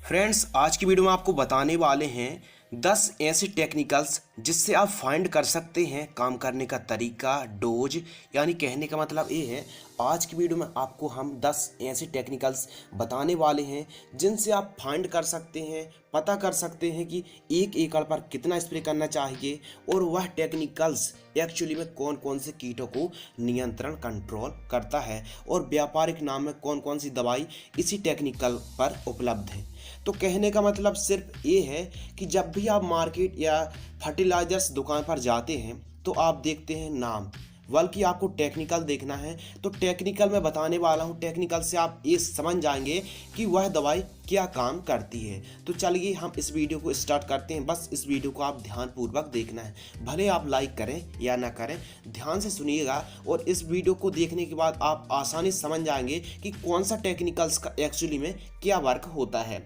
Friends, आज की video में आपको बताने वाले हैं 10 ऐसे टेक्निकल्स जिससे आप फाइंड कर सकते हैं काम करने का तरीका, डोज। यानी कहने का मतलब ये है, आज की वीडियो में आपको हम 10 ऐसे टेक्निकल्स बताने वाले हैं जिनसे आप फाइंड कर सकते हैं, पता कर सकते हैं कि 1 एकड़ पर कितना स्प्रे करना चाहिए और वह टेक्निकल्स एक्चुअली में कौन कौन से कीटों को नियंत्रण कंट्रोल करता है और व्यापारिक नाम में कौन कौन सी दवाई इसी टेक्निकल पर उपलब्ध है। तो कहने का मतलब सिर्फ ये है कि जब भी आप मार्केट या फर्टिलाइजर्स दुकान पर जाते हैं तो आप देखते हैं नाम, बल्कि आपको टेक्निकल देखना है। तो टेक्निकल मैं बताने वाला हूँ, टेक्निकल से आप ये समझ जाएंगे कि वह दवाई क्या काम करती है। तो चलिए हम इस वीडियो को स्टार्ट करते हैं। बस इस वीडियो को आप ध्यानपूर्वक देखना है, भले आप लाइक करें या ना करें, ध्यान से सुनिएगा। और इस वीडियो को देखने के बाद आप आसानी से समझ जाएंगे कि कौन सा टेक्निकल्स का एक्चुअली में क्या वर्क होता है।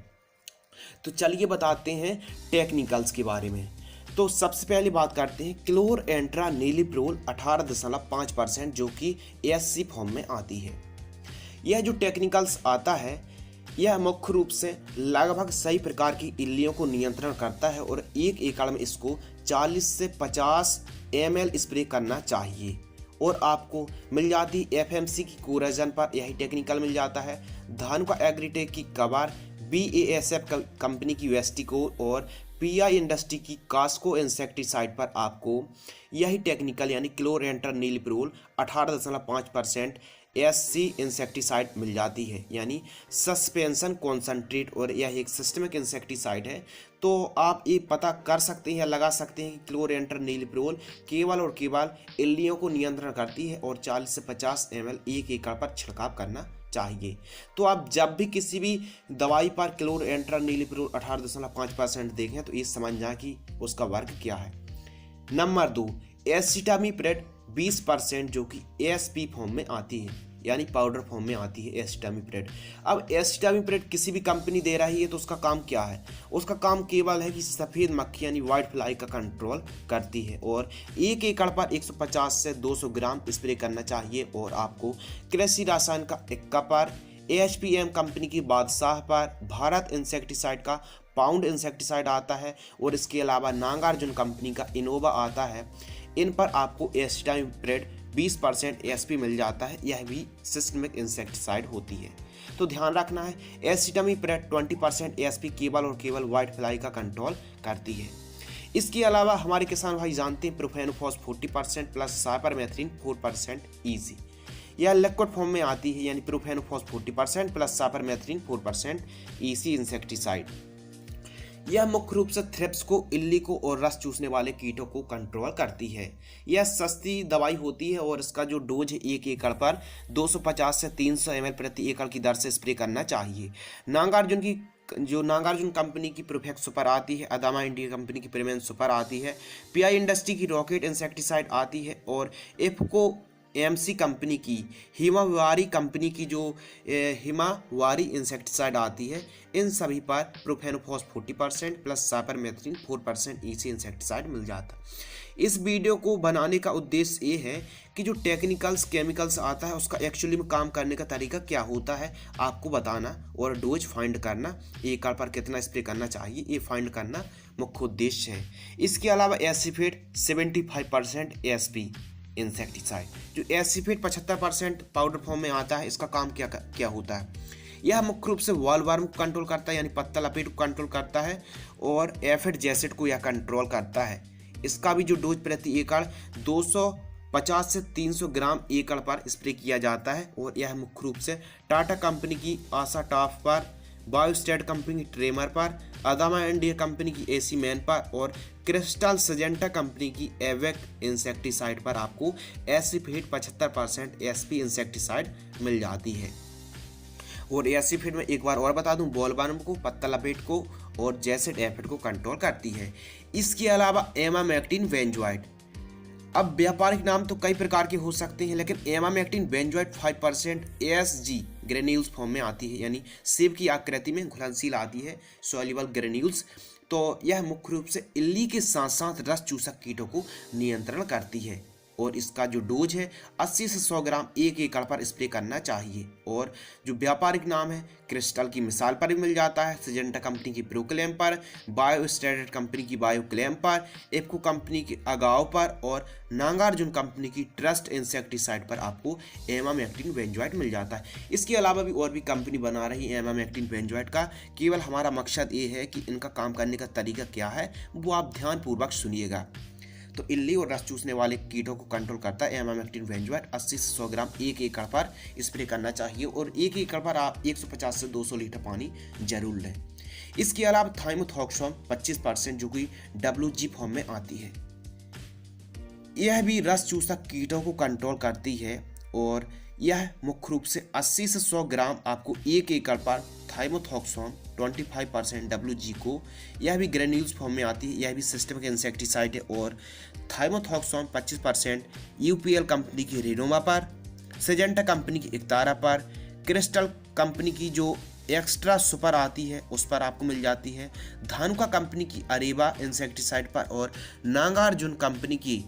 तो चलिए बताते हैं टेक्निकल्स के बारे में। तो सबसे पहले बात करते हैं क्लोरएंट्रा नीलिप्रोल 18.5%, जो कि एससी फॉर्म में आती है। यह जो टेक्निकल्स आता है यह मुख्य रूप से लगभग सही प्रकार की इल्लियों को नियंत्रण करता है और 1 एकड़ में इसको 40 से 50 ml स्प्रे करना चाहिए। और आपको मिल जाती एफएमसी की कोराजन पर यही टेक्निकल मिल जाता है। धानुका एग्रीटेक की कबार, BASF कंपनी की वेस्टिको और PI इंडस्ट्री की कास्को इंसेक्टिसाइड पर आपको यही टेक्निकल यानी क्लोरएंट्रा नीलिप्रोल 18.5% SC इंसेक्टिसाइड मिल जाती है, यानी सस्पेंशन कॉन्सनट्रेट। और यह एक सिस्टमिक इंसेक्टिसाइड है। तो आप ये पता कर सकते हैं या लगा सकते हैं कि क्लोरएंट्रा नीलिप्रोल केवल और केवल इल्लियों को नियंत्रण करती है और 40 से 50 ml 1 एकड़ पर छिड़काव करना चाहिए। तो आप जब भी किसी भी दवाई पर क्लोरएंट्रा नीलिप्रोल 18.5% देखें तो ये समझ जाए कि उसका वर्क क्या है। नंबर 2, एसिटामिप्रेड 20%, जो कि ASP फॉर्म में आती है, यानी पाउडर फॉर्म में आती है एसिटामिप्रेड। अब एसिटामिप्रेड किसी भी कंपनी दे रही है तो उसका काम क्या है? उसका काम केवल है कि सफ़ेद मक्खी यानी वाइट फ्लाई का कंट्रोल करती है और 1 एकड़ पर 150 से 200 ग्राम स्प्रे करना चाहिए। और आपको कृषि रसायन का इक्का पर, AHPM कंपनी की बादशाह पर, भारत इंसेक्टिसाइड का पाउंड इंसेक्टिसाइड आता है और इसके अलावा नागार्जुन कंपनी का इनोवा आता है। इन पर आपको एसिटामिप्रेड 20% ASP मिल जाता है। यह भी सिस्टमिक इंसेक्टिसाइड होती है। तो ध्यान रखना है, एसिटामिप्रेड 20% ASP केवल और केवल वाइट फ्लाई का कंट्रोल करती है। इसके अलावा हमारे किसान भाई जानते हैं प्रोफेनोफॉस 40% प्लस साइपरमेथ्रिन 4% ईजी। यह लिक्विड फॉर्म में आती है, यानी profenofos 40% plus cypermethrin 4% EC insecticide. यह मुख्य रूप से थ्रिप्स को, इल्ली को और रस चूसने वाले कीटों को कंट्रोल करती है। यह सस्ती दवाई होती है और इसका जो डोज है 1 एकड़ पर 250 से 300 ml प्रति एकड़ की दर से स्प्रे करना चाहिए। नागार्जुन कंपनी की प्रोफेक्स सुपर आती है, अदामा इंडिया कंपनी की प्रीमियम सुपर आती है, PI इंडस्ट्री की रॉकेट इंसेक्टिसाइड आती है और इफको MC कंपनी की हिमावारी कंपनी की जो हिमावारी इंसेक्टिसाइड आती है। इन सभी पर profenofos 40% plus cypermethrin 4% EC insecticide मिल जाता है। इस वीडियो को बनाने का उद्देश्य ये है कि जो टेक्निकल्स केमिकल्स आता है उसका एक्चुअली में काम करने का तरीका क्या होता है आपको बताना और डोज फाइंड करना, 1 एकड़ पर कितना स्प्रे करना चाहिए ये फाइंड करना मुख्य उद्देश्य है। इसके अलावा एसिफेट 75% ASP इंसेक्टिसाइड, जो एसिफेट 75% पाउडर फॉर्म में आता है, इसका काम क्या होता है? यह मुख्य रूप से वॉलवर्म को कंट्रोल करता है, यानी पत्ता लपेट को कंट्रोल करता है और एफिड जैसेट को यह कंट्रोल करता है। इसका भी जो डोज प्रति एकड़ 250 से 300 ग्राम एकड़ पर स्प्रे किया जाता है और यह मुख्य रूप से टाटा कंपनी की आशा टॉप पर, बायोस्टेट कंपनी की ट्रेमर पर, अदामा इंडिया कंपनी की AC मैन पर और क्रिस्टल सजेंटा कंपनी की एवेक इंसेक्टिसाइड पर आपको एसिफेट 75% ASP इंसेक्टिसाइड मिल जाती है। और एसिफेट में एक बार और बता दूं, बॉलवर्म को, पत्ता लपेट को और जैसेट एफिड को कंट्रोल करती है। इसके अलावा एमामेक्टिन बेंजोएट। अब व्यापारिक नाम तो कई प्रकार के हो सकते हैं, लेकिन emamectin benzoate 5% ASG granules form में आती है, यानी सेब की आकृति में घुलनशील आती है, सॉल्युबल ग्रेन्यूल्स। तो यह मुख्य रूप से इल्ली के साथ साथ रस चूसक कीटों को नियंत्रण करती है और इसका जो डोज है 80 से 100 ग्राम 1 एकड़ पर स्प्रे करना चाहिए। और जो व्यापारिक नाम है क्रिस्टल की मिसाल पर भी मिल जाता है, सिजेंटा कंपनी की प्रोक्लेम पर, बायोस्टैटेड कंपनी की बायोक्लेम पर, इफ्को कंपनी की अगाव पर और नागार्जुन कंपनी की ट्रस्ट इंसेक्टिसाइड पर आपको एमामेक्टिन बेंजोएट मिल जाता है। इसके अलावा भी और भी कंपनी बना रही है एमामेक्टिन बेंजोएट का। केवल हमारा मकसद ये है कि इनका काम करने का तरीका क्या है वो आप ध्यानपूर्वक सुनिएगा। तो इल्ली और रस चूसने वाले कीटों को कंट्रोल करता है एमामेक्टिन बेंजोएट। 80 से 100 ग्राम 1 एकड़ पर स्प्रे करना चाहिए और 1 एकड़ पर आप 150 से 200 लीटर पानी जरूर लें। इसके अलावा थाइमोथॉक्सोम 25% जो कि WG फॉर्म में आती है, यह भी रस चूसक कीटों को कंट्रोल करती है और यह मुख्य रूप से 80 से 100 ग्राम आपको 1 एकड़ पर थाइमोथॉक्सोम 25% WG को, यह भी ग्रेन्यूल्स फॉर्म में आती है, यह भी सिस्टमिक इंसेक्टिसाइड है। और थाइमोथॉक्सोम 25% UPL कंपनी की रिनोमा पर, सिजेंटा कंपनी की इक्तारा पर, क्रिस्टल कंपनी की जो एक्स्ट्रा सुपर आती है उस पर आपको मिल जाती है, धानुका कंपनी की अरेबा इंसेक्टिसाइड पर और नागार्जुन कंपनी की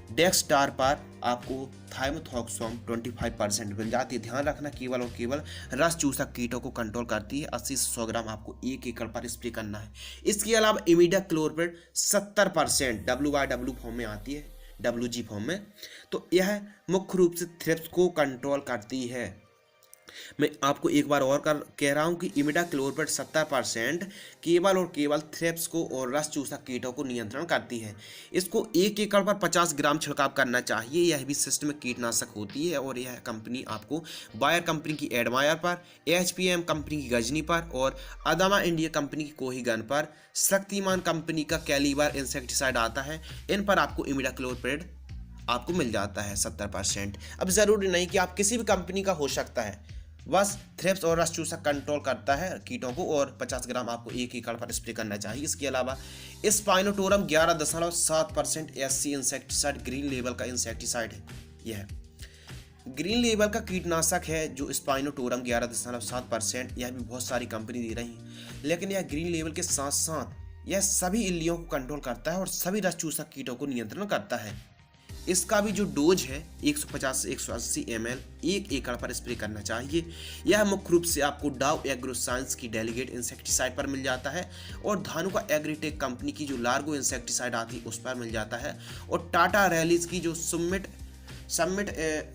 डेक्सटार पर आपको थाइमोथॉक्सोम 25% मिल जाती है। ध्यान रखना केवल और केवल रस चूसक कीटों को कंट्रोल करती है। 80 से 100 ग्राम आपको 1 एकड़ पर स्प्रे करना है। इसके अलावा इमिडाक्लोप्रिड 70% WYW फॉर्म में आती है, WG फॉर्म में, तो यह मुख्य रूप से थ्रिप्स को कंट्रोल करती है। मैं आपको एक बार और कह रहा हूं कि इमिडाक्लोप्रिड 70% केवल और केवल थ्रिप्स को और रस चूसक कीटों को नियंत्रण करती है। इसको 1 एकड़ पर 50 ग्राम छिड़काव करना चाहिए। यह भी सिस्टमिक कीटनाशक होती है और यह कंपनी आपको बायर कंपनी की एडमायर पर, HPM कंपनी की गजनी पर और अदामा इंडिया कंपनी की कोहीगन पर, शक्तिमान कंपनी का कैलिबर इंसेक्टिसाइड आता है, इन पर आपको इमिडाक्लोप्रिड आपको मिल जाता है 70%। अब ज़रूरी नहीं कि आप किसी भी कंपनी का हो सकता है, बस थ्रिप्स और रस चूसक कंट्रोल करता है कीटों को और 50 ग्राम आपको 1 एकड़ पर स्प्रे करना चाहिए। इसके अलावा स्पाइनोटोरम 11.7% SC इंसेक्टिसाइड ग्रीन लेवल का इंसेक्टिसाइड है। यह ग्रीन लेवल का कीटनाशक है जो स्पाइनोटोरम 11.7%, यह भी बहुत सारी कंपनी दे रही है, लेकिन यह ग्रीन लेवल के साथ साथ यह सभी इल्लियों को कंट्रोल करता है और सभी रस चूसक कीटों को नियंत्रण करता है। इसका भी जो डोज है 150 से 180 ml 1 एकड़ पर स्प्रे करना चाहिए। यह मुख्य रूप से आपको डाव एग्रोसाइंस की डेलीगेट इंसेक्टिसाइड पर मिल जाता है और धानुका एग्रीटेक कंपनी की जो लार्गो इंसेक्टिसाइड आती है उस पर मिल जाता है और टाटा रैलीज की जो समिट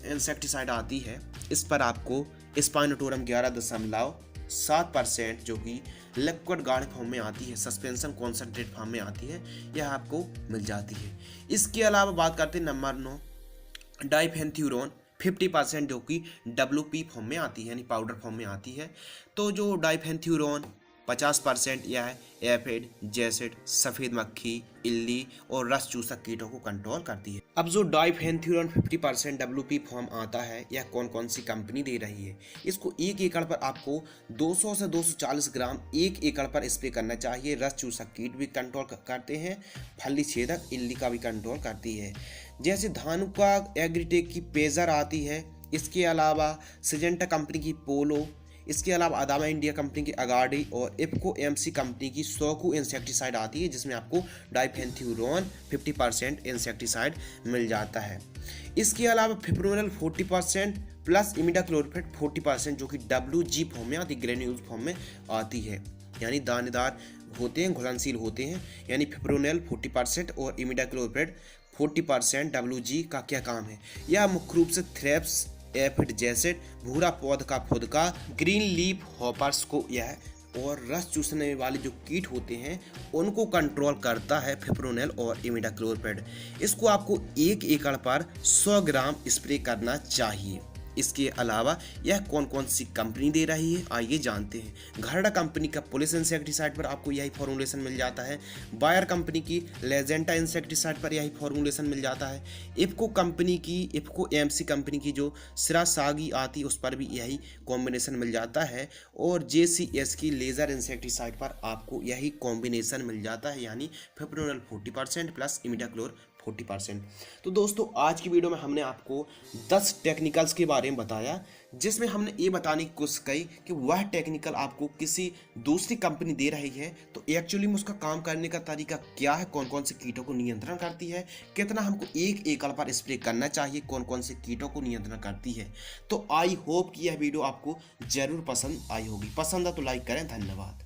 इंसेक्टिसाइड आती है इस पर आपको स्पाइनोटोरम 11.7% जो कि लिक्विड गाढ़े फॉर्म में आती है, सस्पेंशन कॉन्सेंट्रेट फॉर्म में आती है, यह आपको मिल जाती है। इसके अलावा बात करते हैं नंबर 9 डाइफेंथ्यूरोन 50% जो कि WP फॉर्म में आती है, यानी पाउडर फॉर्म में आती है। तो जो डाइफेंथ्यूरोन 50% यह है एफिड, जैसिड, सफ़ेद मक्खी, इल्ली और रस चूसक कीटों को कंट्रोल करती है। अब जो डाइफेंथ्यूरोन 50% WP फॉर्म आता है, यह कौन कौन सी कंपनी दे रही है? इसको 1 एकड़ पर आपको 200 से 240 ग्राम 1 एकड़ पर स्प्रे करना चाहिए। रस चूसक कीट भी कंट्रोल करते हैं, फली छेदक इल्ली का भी कंट्रोल करती है। जैसे धानुका एग्रीटेक की पेजर आती है, इसके अलावा सिजेंटा कंपनी की पोलो, इसके अलावा अदामा इंडिया कंपनी की अगाडी और इफ्को MC कंपनी की सोकू इंसेक्टिसाइड आती है, जिसमें आपको डाइफेंथ्यूरोन 50% इंसेक्टिसाइड मिल जाता है। इसके अलावा फिप्रोनिल 40% प्लस इमिडाक्लोप्रिड 40% जो कि WG फॉर्म में आती है, ग्रेन्यूल्स फॉर्म में आती है, यानी दानेदार होते हैं, घुलनशील होते हैं। यानी फिप्रोनिल 40% और इमिडाक्लोप्रिड 40% WG का क्या काम है? यह मुख्य रूप से थ्रिप्स, एफिड, जैसिड, भूरा पौध का फुदका, ग्रीन लीफ हॉपर्स को यह और रस चूसने वाले जो कीट होते हैं उनको कंट्रोल करता है फिप्रोनिल और इमिडाक्लोप्रिड। इसको आपको 1 एकड़ पर 100 ग्राम स्प्रे करना चाहिए। इसके अलावा यह कौन कौन सी कंपनी दे रही है आइए जानते हैं। घरडा कंपनी का पुलिस इंसेक्टिसाइड पर आपको यही फॉर्मूलेशन मिल जाता है। बायर कंपनी की लेजेंटा इंसेक्टिसाइड पर यही फॉर्मूलेशन मिल जाता है। इफ्को MC कंपनी की जो सिरासागी आती है उस पर भी यही कॉम्बिनेशन मिल जाता है और JCS की लेज़र इंसेक्टिसाइड पर आपको यही कॉम्बिनेशन मिल जाता है, यानी फिप्रोनिल 40% प्लस इमिडाक्लोर 40%। तो दोस्तों आज की वीडियो में हमने आपको 10 टेक्निकल्स के बारे में बताया, जिसमें हमने ये बताने की कोशिश की कि वह टेक्निकल आपको किसी दूसरी कंपनी दे रही है तो एक्चुअली में उसका काम करने का तरीका क्या है, कौन कौन से कीटों को नियंत्रण करती है, कितना हमको एक एकड़ पर स्प्रे करना चाहिए, कौन कौन से कीटों को नियंत्रण करती है। तो आई होप कि यह वीडियो आपको जरूर पसंद आई होगी। पसंद है तो लाइक करें। धन्यवाद।